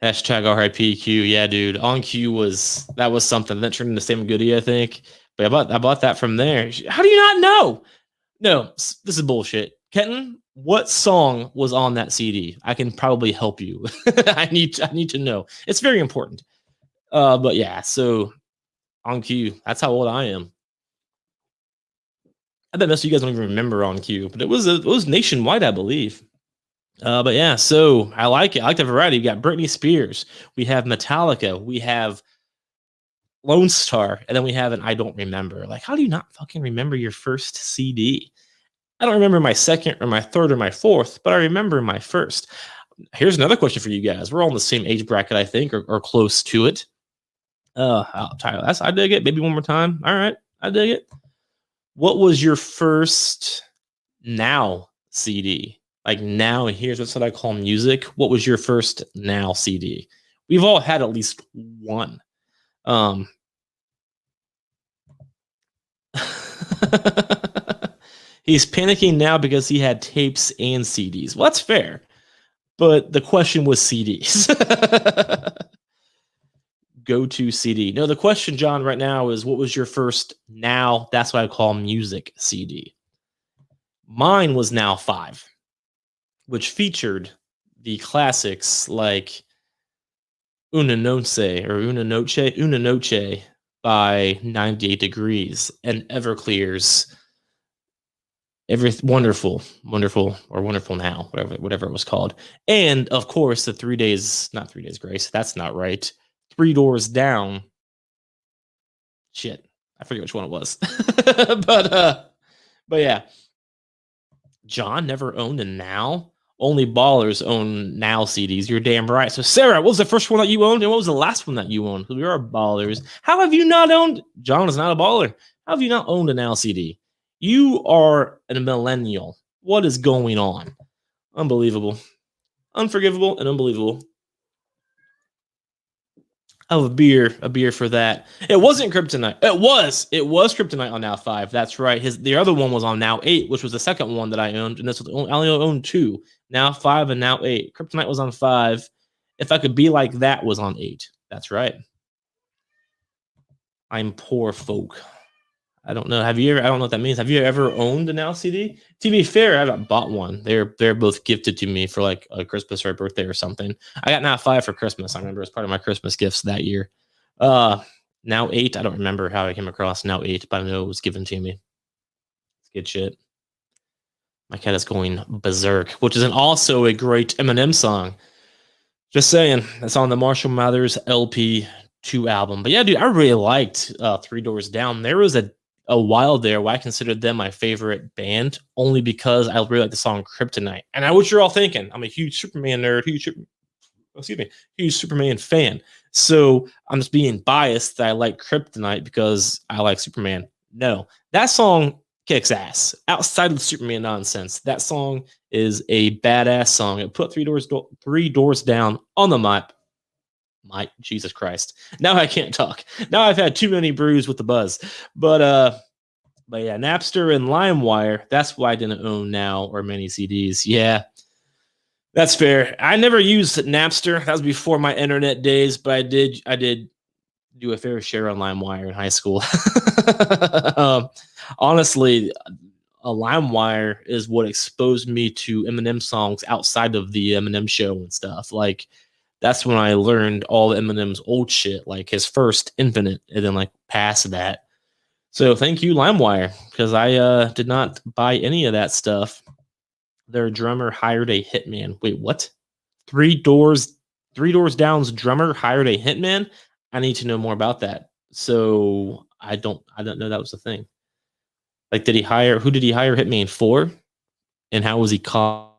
Hashtag RIPQ. Yeah, dude. On Q was something that turned into Sam Goody, I think. But I bought that from there. How do you not know? No, this is bullshit. Kenton, what song was on that CD? I can probably help you. I need to know. It's very important. But yeah, so On Q. That's how old I am. I bet most of you guys don't even remember On Q, but it was nationwide, I believe. But yeah, so I like it. I like the variety. We got Britney Spears, we have Metallica, we have Lone Star, and then we have an I Don't Remember. Like, how do you not fucking remember your first CD? I don't remember my second or my third or my fourth, but I remember my first. Here's another question for you guys. We're all in the same age bracket, I think, or close to it. Tyler, I dig it. Maybe One More Time. All right, I dig it. What was your first Now CD? Like Now, here's what I call music. What was your first Now CD? We've all had at least one. He's panicking now because he had tapes and CDs. Well, that's fair. But the question was CDs. Go-to CD. No, the question, John, right now is what was your first Now, that's what I call music CD? Mine was Now 5, which featured the classics like Una Noche by 98 Degrees and Everclear's Wonderful Now, whatever it was called. And of course, the 3 Days Grace. That's not right. 3 Doors Down. Shit, I forget which one it was. but yeah. John never owned a Now. Only ballers own Now CDs. You're damn right. So, Sarah, what was the first one that you owned, and what was the last one that you owned? We are ballers. How have you not owned? John is not a baller. How have you not owned a Now CD? You are a millennial. What is going on? Unbelievable. Unforgivable and unbelievable. Oh, a beer for that. It wasn't Kryptonite. It was Kryptonite on Now 5. That's right. The other one was on Now 8, which was the second one that I owned, and this was I only owned 2. Now 5 and Now 8. Kryptonite was on 5. If I Could Be Like That was on 8. That's right. I'm poor folk. I don't know. I don't know what that means. Have you ever owned a Now CD? To be fair, I haven't bought one. They're both gifted to me for like a Christmas or a birthday or something. I got Now 5 for Christmas. I remember as part of my Christmas gifts that year. Now 8. I don't remember how I came across Now 8, but I know it was given to me. It's good shit. My cat is going berserk, which is also a great Eminem song. Just saying. That's on the Marshall Mathers LP2 album. But yeah, dude, I really liked 3 Doors Down. There was a while there where I considered them my favorite band only because I really like the song Kryptonite. And I know what you're all thinking. I'm a huge Superman nerd, huge Superman fan. So I'm just being biased that I like Kryptonite because I like Superman. No, that song kicks ass. Outside of the Superman nonsense, that song is a badass song. It put 3 Doors Down on the map. My Jesus Christ. Now I can't talk. Now I've had too many brews with the buzz. But yeah, Napster and LimeWire, that's why I didn't own Now or many CDs. Yeah. That's fair. I never used Napster. That was before my internet days, but I did do a fair share on LimeWire in high school. Honestly, LimeWire is what exposed me to Eminem songs outside of the Eminem show and stuff. Like that's when I learned all Eminem's old shit, like his first Infinite, and then like past that. So thank you, LimeWire, because I did not buy any of that stuff. Their drummer hired a hitman. Wait, what? Three doors down's drummer hired a hitman. I need to know more about that. So I don't know that was the thing. Like, who did he hire Hitman for? And how was he caught?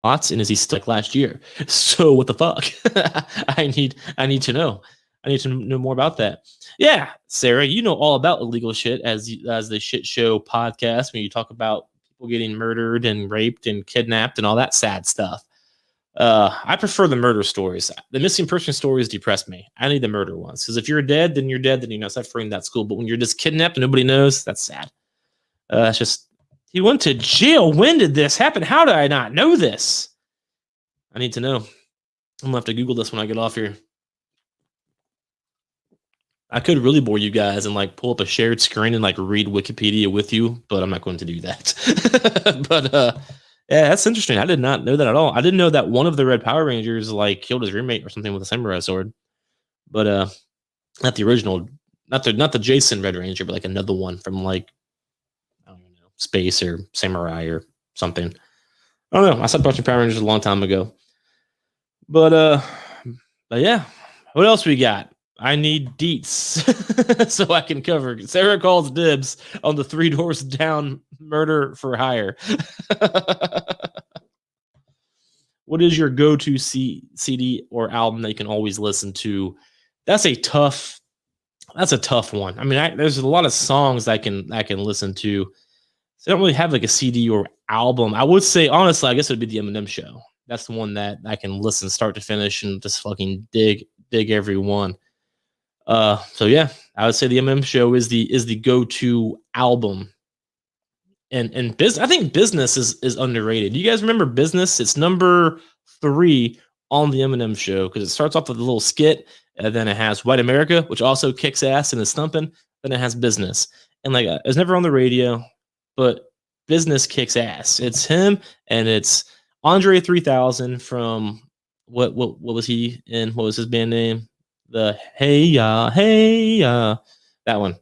And is he stuck last year? So what the fuck? I need to know. I need to know more about that. Yeah, Sarah, you know all about illegal shit as the shit show podcast when you talk about people getting murdered and raped and kidnapped and all that sad stuff. I prefer the murder stories. The missing person stories depress me. I need the murder ones because if you're dead, then you're dead. Then you know suffering that's cool. But when you're just kidnapped and nobody knows, that's sad. It's just he went to jail. When did this happen? How did I not know this? I need to know. I'm gonna have to Google this when I get off here. I could really bore you guys and like pull up a shared screen and like read Wikipedia with you, but I'm not going to do that. But yeah, that's interesting. I did not know that at all. I didn't know that one of the Red Power Rangers like killed his roommate or something with a samurai sword. But not the original, not the Jason Red Ranger, but like another one from like I don't know, space or samurai or something. I don't know. I stopped watching Power Rangers a long time ago. But yeah. What else we got? I need deets so I can cover. Sarah calls dibs on the Three Doors Down murder for hire. What is your go-to CD or album that you can always listen to? That's a tough one. I mean, there's a lot of songs I can listen to. So I don't really have like a CD or album. I would say honestly, I guess it would be the Eminem show. That's the one that I can listen start to finish and just fucking dig every one. So yeah, I would say the Eminem show is the go-to album. And I think Business is underrated. You guys remember Business? It's number 3 on the Eminem show because it starts off with a little skit, and then it has White America, which also kicks ass and is thumping. Then it has Business, and like it was never on the radio, but Business kicks ass. It's him and it's Andre 3000 from what was he in? What was his band name? The Hey that one,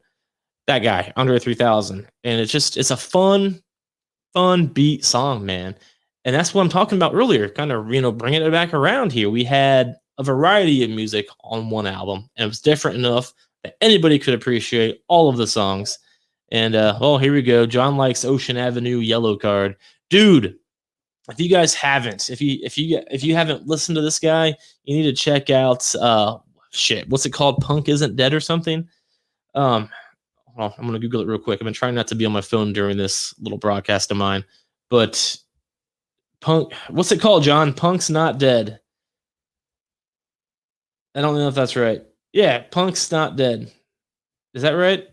that guy, Andre 3000, and it's a fun beat song, man, and that's what I'm talking about earlier. Kind of bringing it back around here. We had a variety of music on one album, and it was different enough that anybody could appreciate all of the songs. And here we go. John likes Ocean Avenue, Yellow Card, dude. If you guys haven't, if you haven't listened to this guy, you need to check out what's it called? Punk Isn't Dead or something. I'm gonna Google it real quick. I've been trying not to be on my phone during this little broadcast of mine, but Punk, what's it called, John? Punk's Not Dead. I don't know if that's right. Yeah, Punk's Not Dead. Is that right?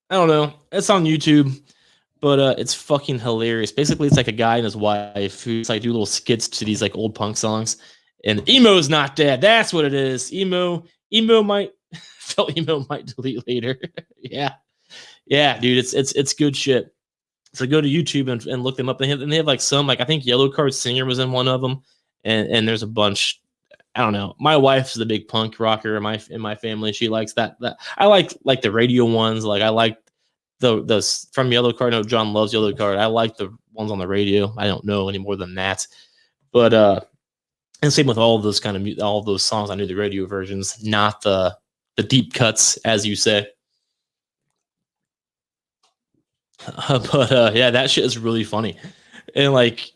I don't know. It's on YouTube, but it's fucking hilarious. Basically, it's like a guy and his wife who like do little skits to these like old punk songs. And Emo's Not Dead. That's what it is. Emo might delete later. Yeah, dude, it's good shit. So go to YouTube and look them up. They have like some like I think Yellow Card Singer was in one of them, and there's a bunch. I don't know. My wife's the big punk rocker in my family. She likes that. I like the radio ones. Like I like the from Yellow Card. No, John loves Yellow Card. I like the ones on the radio. I don't know any more than that. But and same with all of those all of those songs. I knew the radio versions, not the deep cuts, as you say. But yeah, that shit is really funny. And like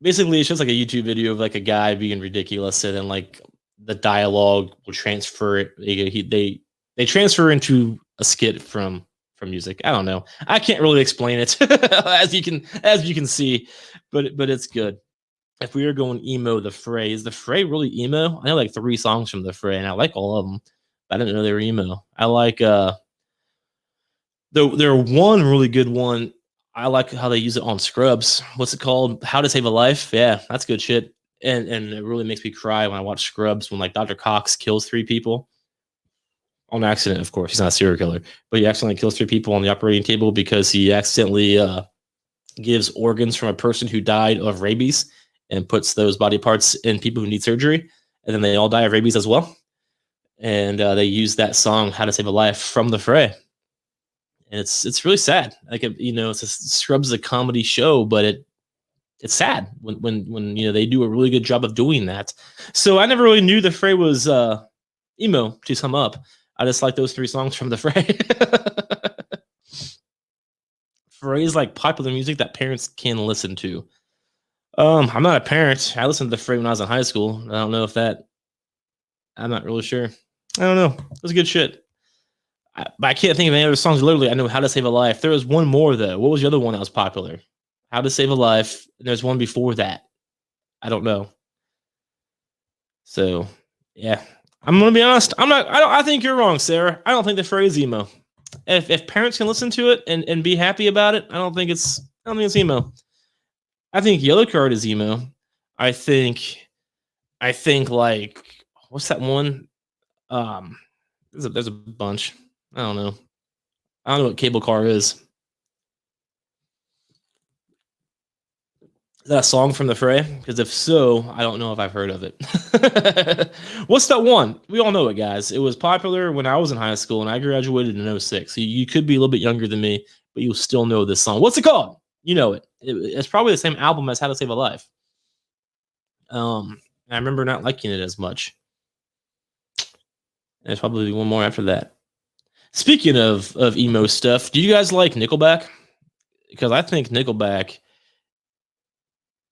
basically it's just like a YouTube video of like a guy being ridiculous, and then like the dialogue will transfer it. They transfer into a skit from music. I don't know. I can't really explain it as you can see, but it's good. If we were going emo, the Fray, is the Fray really emo? I know like 3 songs from the Fray, and I like all of them. But I didn't know they were emo. I like there one really good one. I like how they use it on Scrubs. What's it called? How to Save a Life. Yeah, that's good shit. And it really makes me cry when I watch Scrubs when like Dr. Cox kills 3 people. on accident, of course. He's not a serial killer, but he accidentally kills 3 people on the operating table because he accidentally gives organs from a person who died of rabies and puts those body parts in people who need surgery, and then they all die of rabies as well. And they use that song "How to Save a Life" from the Fray, and it's really sad. Like, it's a Scrubs a comedy show, but it's sad when they do a really good job of doing that. So I never really knew the Fray was emo to sum up. I just like those 3 songs from the Fray. Fray is like popular music that parents can listen to. I'm not a parent. I listened to the Fray when I was in high school. I don't know if that. I'm not really sure. I don't know. It was good shit. But I can't think of any other songs. Literally, I know "How to Save a Life." There was one more though. What was the other one that was popular? "How to Save a Life." And there's one before that. I don't know. So yeah, I'm gonna be honest. I think you're wrong, Sarah. I don't think the phrase emo. If parents can listen to it and be happy about it, I don't think it's emo. I think Yellow Card is emo. I think like, what's that one? There's a bunch. I don't know. I don't know what Cable Car is. Is that a song from the Fray? Because if so, I don't know if I've heard of it. What's that one? We all know it, guys. It was popular when I was in high school, and I graduated in 06. So you could be a little bit younger than me, but you still know this song. What's it called? You know it. It's probably the same album as "How to Save a Life." I remember not liking it as much. There's probably one more after that. Speaking of emo stuff, do you guys like Nickelback? Because I think Nickelback.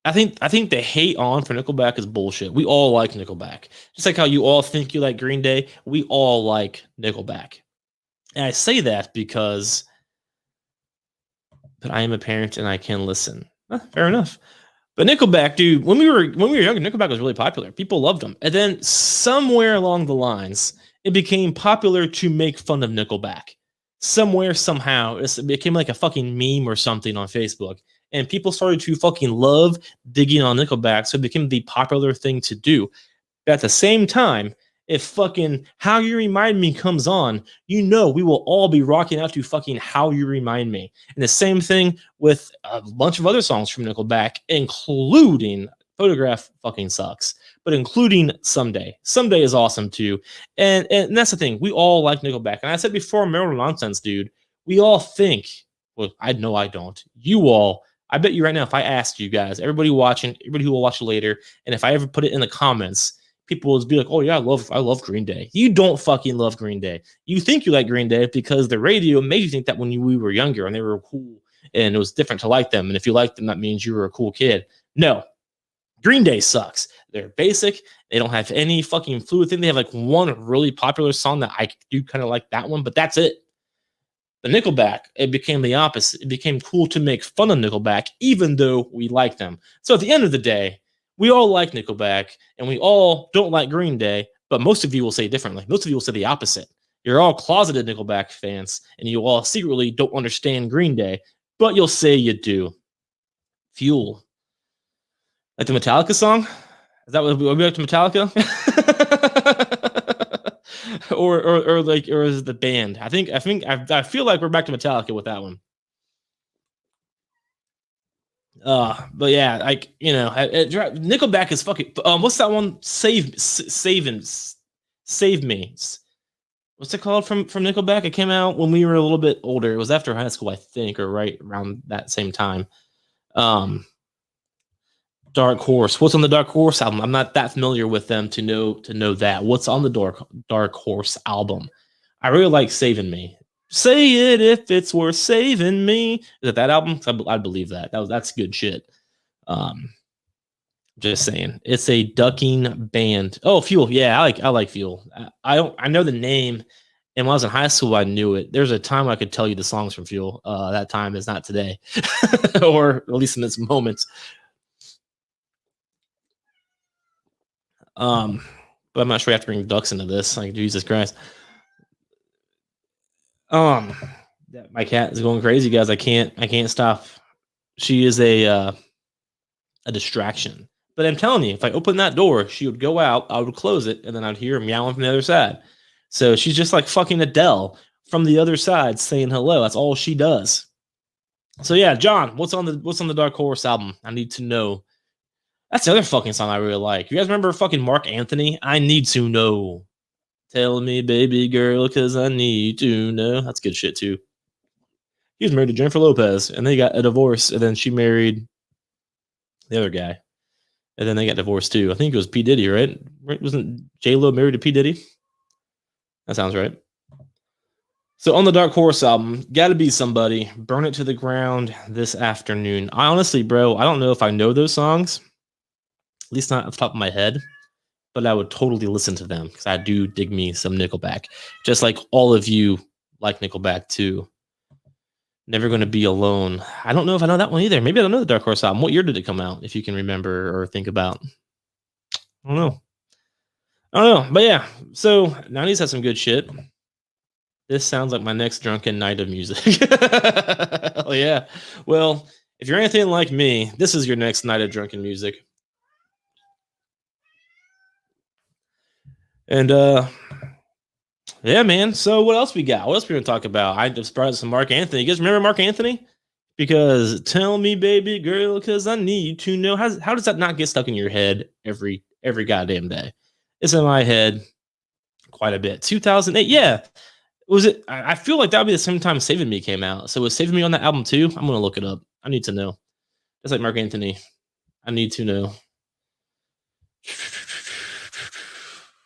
I think the hate on for Nickelback is bullshit. We all like Nickelback. Just like how you all think you like Green Day, we all like Nickelback. And I say that because but I am a parent and I can listen. Fair enough. But Nickelback, dude, when we were younger, Nickelback was really popular. People loved them. And then somewhere along the lines, it became popular to make fun of Nickelback. Somewhere, somehow, it became like a fucking meme or something on Facebook. And people started to fucking love digging on Nickelback, so it became the popular thing to do. But at the same time, if fucking "How You Remind Me" comes on, we will all be rocking out to fucking "How You Remind Me." And the same thing with a bunch of other songs from Nickelback, including "Photograph" fucking sucks, but including "Someday." "Someday" is awesome too. And that's the thing. We all like Nickelback. And I said before, Marital Nonsense, dude, we all think, well, I know I don't. You all, I bet you right now, if I asked you guys, everybody watching, everybody who will watch it later, and if I ever put it in the comments, people will be like, "Oh yeah, I love Green Day." You don't fucking love Green Day. You think you like Green Day because the radio made you think that when we were younger and they were cool and it was different to like them. And if you liked them, that means you were a cool kid. No, Green Day sucks. They're basic. They don't have any fucking fluid thing. They have like one really popular song that I do kind of like, that one, but that's it. The Nickelback, it became the opposite. It became cool to make fun of Nickelback, even though we like them. So at the end of the day, we all like Nickelback, and we all don't like Green Day, but most of you will say differently. Most of you will say the opposite. You're all closeted Nickelback fans, and you all secretly don't understand Green Day, but you'll say you do. Fuel. Like the Metallica song? Is that what we like to Metallica? or is it the band? I feel like we're back to Metallica with that one. But yeah, like, Nickelback is fucking. What's that one? Save Me. What's it called from Nickelback? It came out when we were a little bit older. It was after high school, I think, or right around that same time. Dark Horse. What's on the Dark Horse album? I'm not that familiar with them to know that. What's on the Dark Horse album? I really like "Saving Me." Say it if it's worth saving me. Is it that album? I believe that. That's good shit. Just saying. It's a ducking band. Oh, Fuel. Yeah, I like Fuel. I know the name, and when I was in high school, I knew it. There's a time I could tell you the songs from Fuel. That time is not today, or at least in this moment. But I'm not sure I have to bring ducks into this. Like, Jesus Christ. My cat is going crazy, guys. I can't stop. She is a distraction. But I'm telling you, if I open that door, she would go out, I would close it, and then I'd hear her meowing from the other side. So she's just like fucking Adele from the other side saying hello. That's all she does. So yeah, John, what's on the Dark Horse album? I need to know. That's the other fucking song I really like. You guys remember fucking Mark Anthony? I need to know. Tell me, baby girl, because I need to know. That's good shit too. He was married to Jennifer Lopez, and they got a divorce, and then she married the other guy, and then they got divorced too. I think it was P Diddy, right? Wasn't J Lo married to P Diddy? That sounds right. So on the Dark Horse album, Gotta Be Somebody, Burn It to the Ground, This Afternoon. I honestly, bro, I don't know if I know those songs, at least not off the top of my head, but I would totally listen to them because I do dig me some Nickelback, just like all of you like Nickelback too. Never Gonna Be Alone. I don't know if I know that one either. Maybe I don't know the Dark Horse album. What year did it come out, if you can remember or think about? I don't know. But yeah, so 90s has some good shit. This sounds like my next drunken night of music. Oh, yeah. Well, if you're anything like me, this is your next night of drunken music. And yeah, man. So what else we got? What else we gonna talk about? I just brought some Mark Anthony. You guys remember Mark Anthony? Because tell me, baby girl, because I need to know. How does that not get stuck in your head every goddamn day? It's in my head quite a bit. 2008, yeah. Was it? I feel like that would be the same time Saving Me came out. So was Saving Me on that album too? I'm gonna look it up. I need to know. Just like Mark Anthony, I need to know.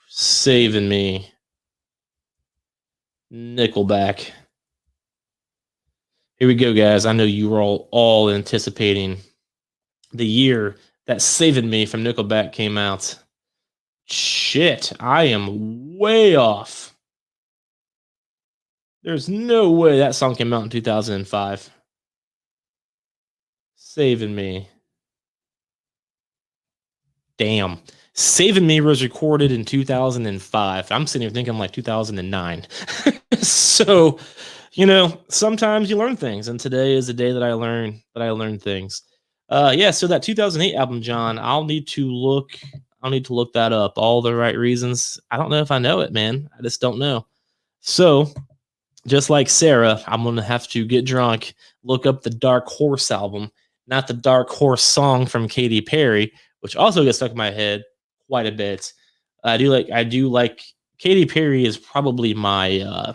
Saving Me, Nickelback. Here we go, guys. I know you were all anticipating the year that Saving Me from Nickelback came out. Shit, I am way off. There's no way that song came out in 2005. Saving Me. Damn. Saving Me was recorded in 2005. I'm sitting here thinking like 2009. So, sometimes you learn things, and today is the day that I learn things. Yeah, so that 2008 album, John, I'll need to look that up. All the Right Reasons. I don't know if I know it, man. I just don't know. So, just like Sarah, I'm going to have to get drunk, look up the Dark Horse album, not the Dark Horse song from Katy Perry, which also gets stuck in my head quite a bit. I do like Katy Perry is probably my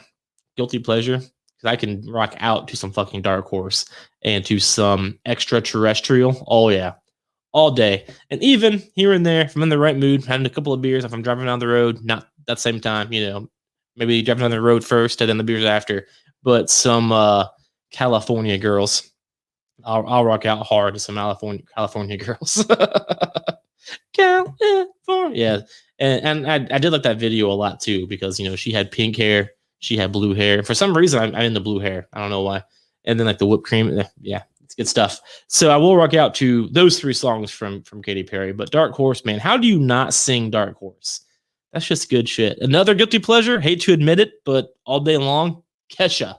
guilty pleasure because I can rock out to some fucking Dark Horse and to some Extraterrestrial. Oh yeah, all day. And even here and there, if I'm in the right mood, having a couple of beers, if I'm driving down the road, not that same time, maybe driving down the road first and then the beers after, but some California girls. I'll rock out hard to some California girls. California. Yeah. And I did like that video a lot too, because she had pink hair, she had blue hair. For some reason I'm into blue hair. I don't know why. And then like the whipped cream. Yeah, it's good stuff. So I will rock out to those 3 songs from Katy Perry. But Dark Horse, man, how do you not sing Dark Horse? That's just good shit. Another guilty pleasure, hate to admit it, but all day long, Kesha.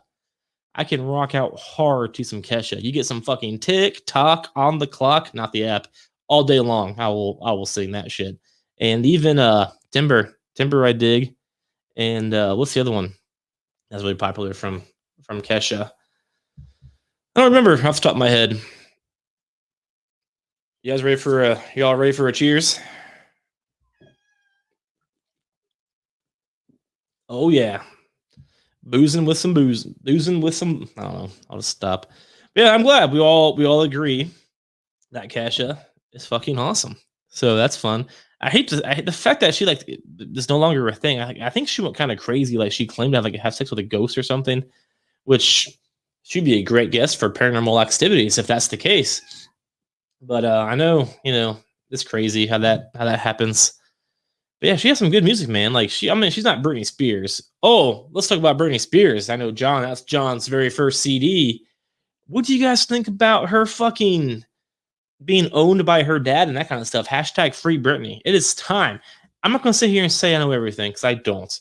I can rock out hard to some Kesha. You get some fucking tick-tock on the clock, not the app, all day long. I will sing that shit. And even Timber I dig. And what's the other one that's really popular from Kesha? I don't remember off the top of my head. You guys ready for y'all ready for a cheers? Oh yeah. Boozing with some. I don't know. I'll just stop. But yeah, I'm glad we all agree that Kesha is fucking awesome. So that's fun. I hate the fact that she is no longer a thing. I think she went kind of crazy. Like she claimed to have sex with a ghost or something, which she'd be a great guest for Paranormal Activities if that's the case. But I know it's crazy how that happens. But yeah, she has some good music, man. She's not Britney Spears. Oh, let's talk about Britney Spears. I know that's John's very first CD. What do you guys think about her fucking being owned by her dad and that kind of stuff? Hashtag free Britney. It is time. I'm not going to sit here and say I know everything because I don't.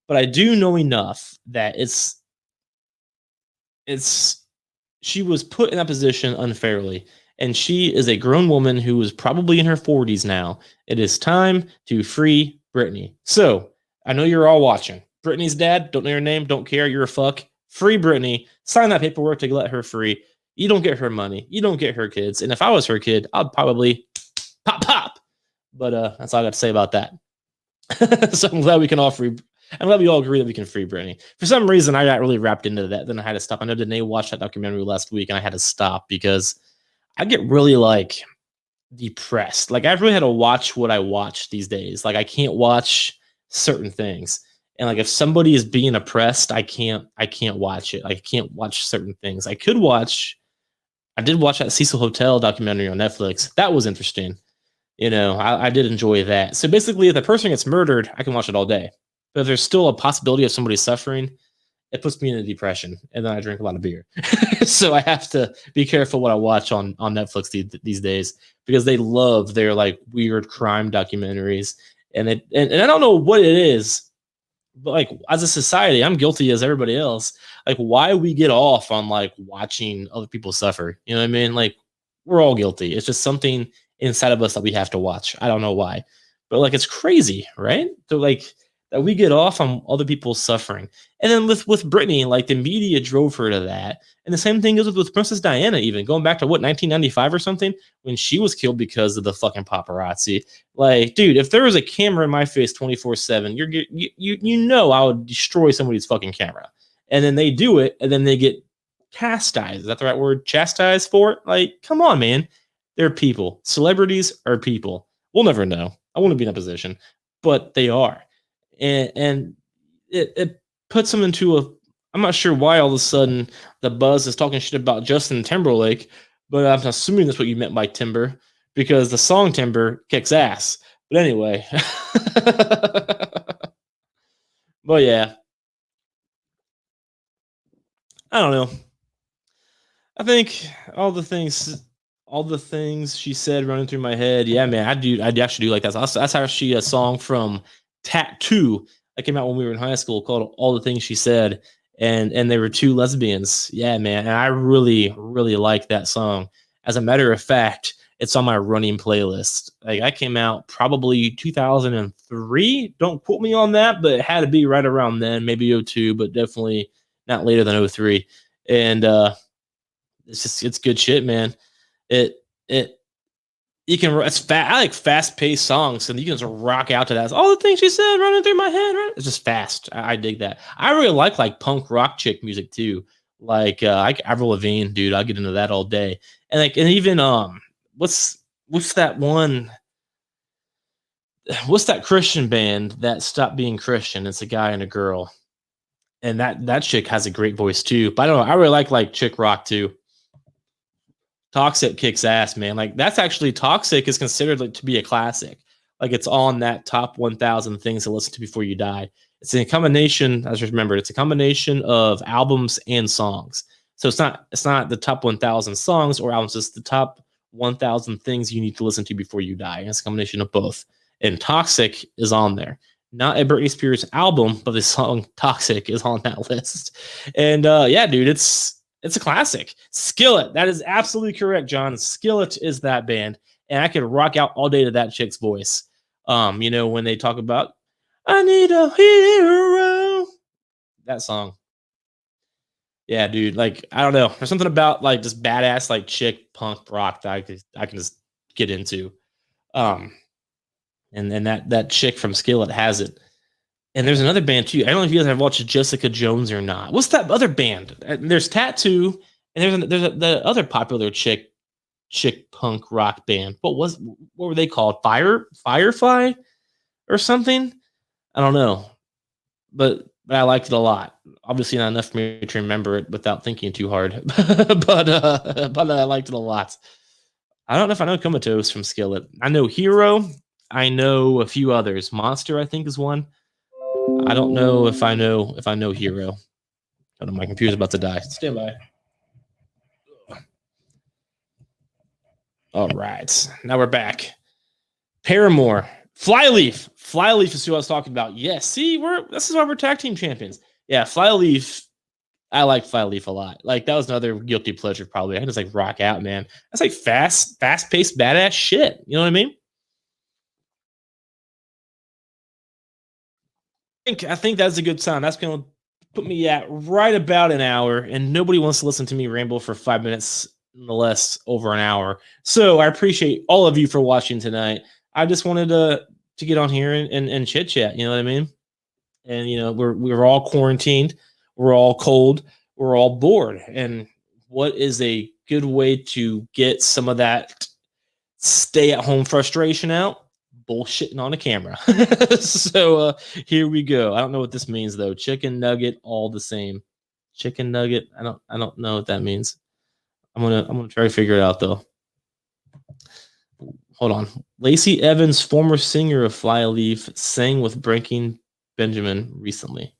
But I do know enough that she was put in that position unfairly. And she is a grown woman who is probably in her 40s now. It is time to free Britney. So I know you're all watching. Brittany's dad, don't know your name, don't care, you're a fuck. Free Brittany. Sign that paperwork to let her free. You don't get her money. You don't get her kids. And if I was her kid, I'd probably pop. But that's all I got to say about that. So I'm glad we can all free. I'm glad we all agree that we can free Brittany. For some reason, I got really wrapped into that. Then I had to stop. I know Danae watched that documentary last week, and I had to stop because I get really like depressed. Like I really had to watch what I watch these days. Like I can't watch certain things. And like if somebody is being oppressed, I can't watch it. I can't watch certain things. I did watch that Cecil Hotel documentary on Netflix. That was interesting. You know, I did enjoy that. So basically, if the person gets murdered, I can watch it all day. But if there's still a possibility of somebody suffering, it puts me in a depression, and then I drink a lot of beer. So I have to be careful what I watch on Netflix these days because they love their like weird crime documentaries, and I don't know what it is, but like as a society, I'm guilty as everybody else. Like why we get off on like watching other people suffer. You know what I mean? Like we're all guilty. It's just something inside of us that we have to watch. I don't know why, but like it's crazy, right? So like that we get off on other people's suffering. And then with Britney, like the media drove her to that. And the same thing goes with Princess Diana, even going back to what 1995 or something when she was killed because of the fucking paparazzi. Like, dude, if there was a camera in my face 24/7, you know I would destroy somebody's fucking camera. And then they do it, and then they get chastised. Is that the right word? Chastised for it? Like, come on, man. They're people. Celebrities are people. We'll never know. I want to be in a position, but they are. And it puts them into a. I'm not sure why all of a sudden the buzz is talking shit about Justin Timberlake, but I'm assuming that's what you meant by Timber because the song Timber kicks ass. But anyway, but yeah, I don't know. I think all the things she said running through my head. Yeah, man, I actually do like that. That's actually a song from Tattoo that came out when we were in high school called "All the Things She Said," and they were two lesbians. Yeah, man, and I really like that song. As a matter of fact, it's on my running playlist. Like I came out probably 2003. Don't quote me on that, but it had to be right around then, maybe '02, but definitely not later than '03. And it's good shit, man. It you can it's fast. I like fast paced songs, and you can just rock out to that. All the things she said running through my head, right? It's just fast. I dig that. I really like punk rock chick music too. Like Avril Lavigne, dude. I get into that all day. And even what's that one? What's that Christian band that stopped being Christian? It's a guy and a girl, and that chick has a great voice too. But I don't know. I really like chick rock too. Toxic kicks ass, man. Like that's actually Toxic is considered like, to be a classic. Like it's on that top 1,000 things to listen to before you die. It's a combination, as I remember, it's a combination of albums and songs. So it's not the top 1,000 songs or albums. It's the top 1,000 things you need to listen to before you die. And it's a combination of both. And Toxic is on there. Not a Britney Spears album, but the song Toxic is on that list. And yeah, dude, it's a classic. Skillet. That is absolutely correct, John. Skillet is that band. And I could rock out all day to that chick's voice. When they talk about I need a hero. That song. Yeah, dude. Like, I don't know. There's something about like this badass like chick punk rock that I can just get into. Um, and that chick from Skillet has it. And there's another band too. I don't know if you guys have watched Jessica Jones or not. What's that other band? There's Tattoo, and the other popular chick punk rock band. What were they called? Firefly or something? I don't know, but I liked it a lot. Obviously, not enough for me to remember it without thinking too hard, but I liked it a lot. I don't know if I know Comatose from Skillet. I know Hero. I know a few others. Monster, I think, is one. I don't know if I know Hero. Hold on, my computer's about to die. Stand by. All right, now we're back. Paramore, Fly Leaf. Fly Leaf is who I was talking about. Yes, see, this is why we're tag team champions. Yeah, Fly Leaf. I like Fly Leaf a lot. Like that was another guilty pleasure. Probably I can just like rock out, man. That's like fast paced, badass shit. You know what I mean? I think that's a good time. That's going to put me at right about an hour, and nobody wants to listen to me ramble for 5 minutes, nonetheless, over an hour. So I appreciate all of you for watching tonight. I just wanted to get on here and chit chat. You know what I mean? And we're all quarantined, we're all cold, we're all bored, and what is a good way to get some of that stay at home frustration out? Bullshitting on a camera. So here we go. I don't know what this means though. Chicken nugget, all the same. Chicken nugget. I don't know what that means. I'm gonna try to figure it out though. Hold on. Lacey Evans, former singer of Fly Leaf, sang with Breaking Benjamin recently.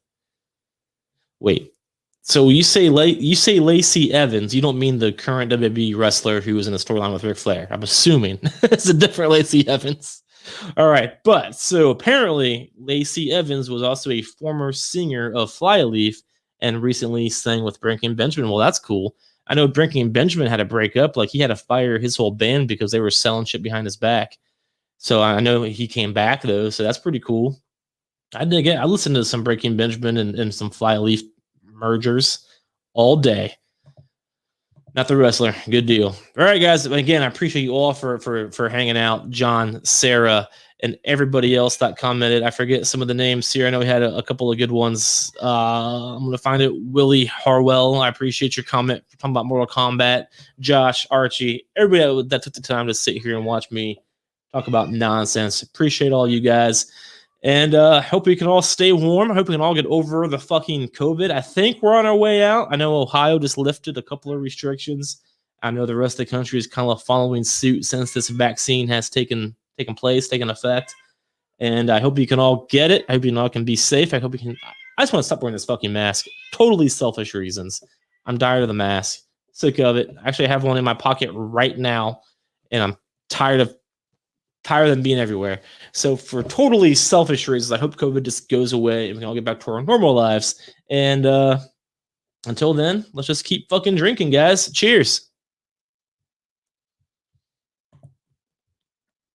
Wait. So you say Lacey Evans, you don't mean the current WWE wrestler who was in the storyline with Ric Flair. I'm assuming it's a different Lacey Evans. All right, but so apparently Lacey Evans was also a former singer of Fly Leaf and recently sang with Breaking Benjamin. Well, that's cool. I know Breaking Benjamin had a breakup, like he had to fire his whole band because they were selling shit behind his back. So I know he came back though, so that's pretty cool. I listened to some Breaking Benjamin and some Fly Leaf mergers all day. Not the wrestler. Good deal. All right, guys. Again, I appreciate you all for hanging out. John, Sarah, and everybody else that commented. I forget some of the names here. I know we had a couple of good ones. I'm going to find it. Willie Harwell. I appreciate your comment. We're talking about Mortal Kombat. Josh, Archie, everybody that took the time to sit here and watch me talk about nonsense. Appreciate all you guys. And hope we can all stay warm. I hope we can all get over the fucking COVID. I think we're on our way out. I know Ohio just lifted a couple of restrictions. I know the rest of the country is kind of following suit since this vaccine has taken effect. And I hope you can all get it. I hope you all can be safe. I just want to stop wearing this fucking mask. Totally selfish reasons. I'm tired of the mask. Sick of it. Actually, I have one in my pocket right now, and I'm tired of them being everywhere. So for totally selfish reasons, I hope COVID just goes away and we can all get back to our normal lives. And until then, let's just keep fucking drinking, guys. Cheers.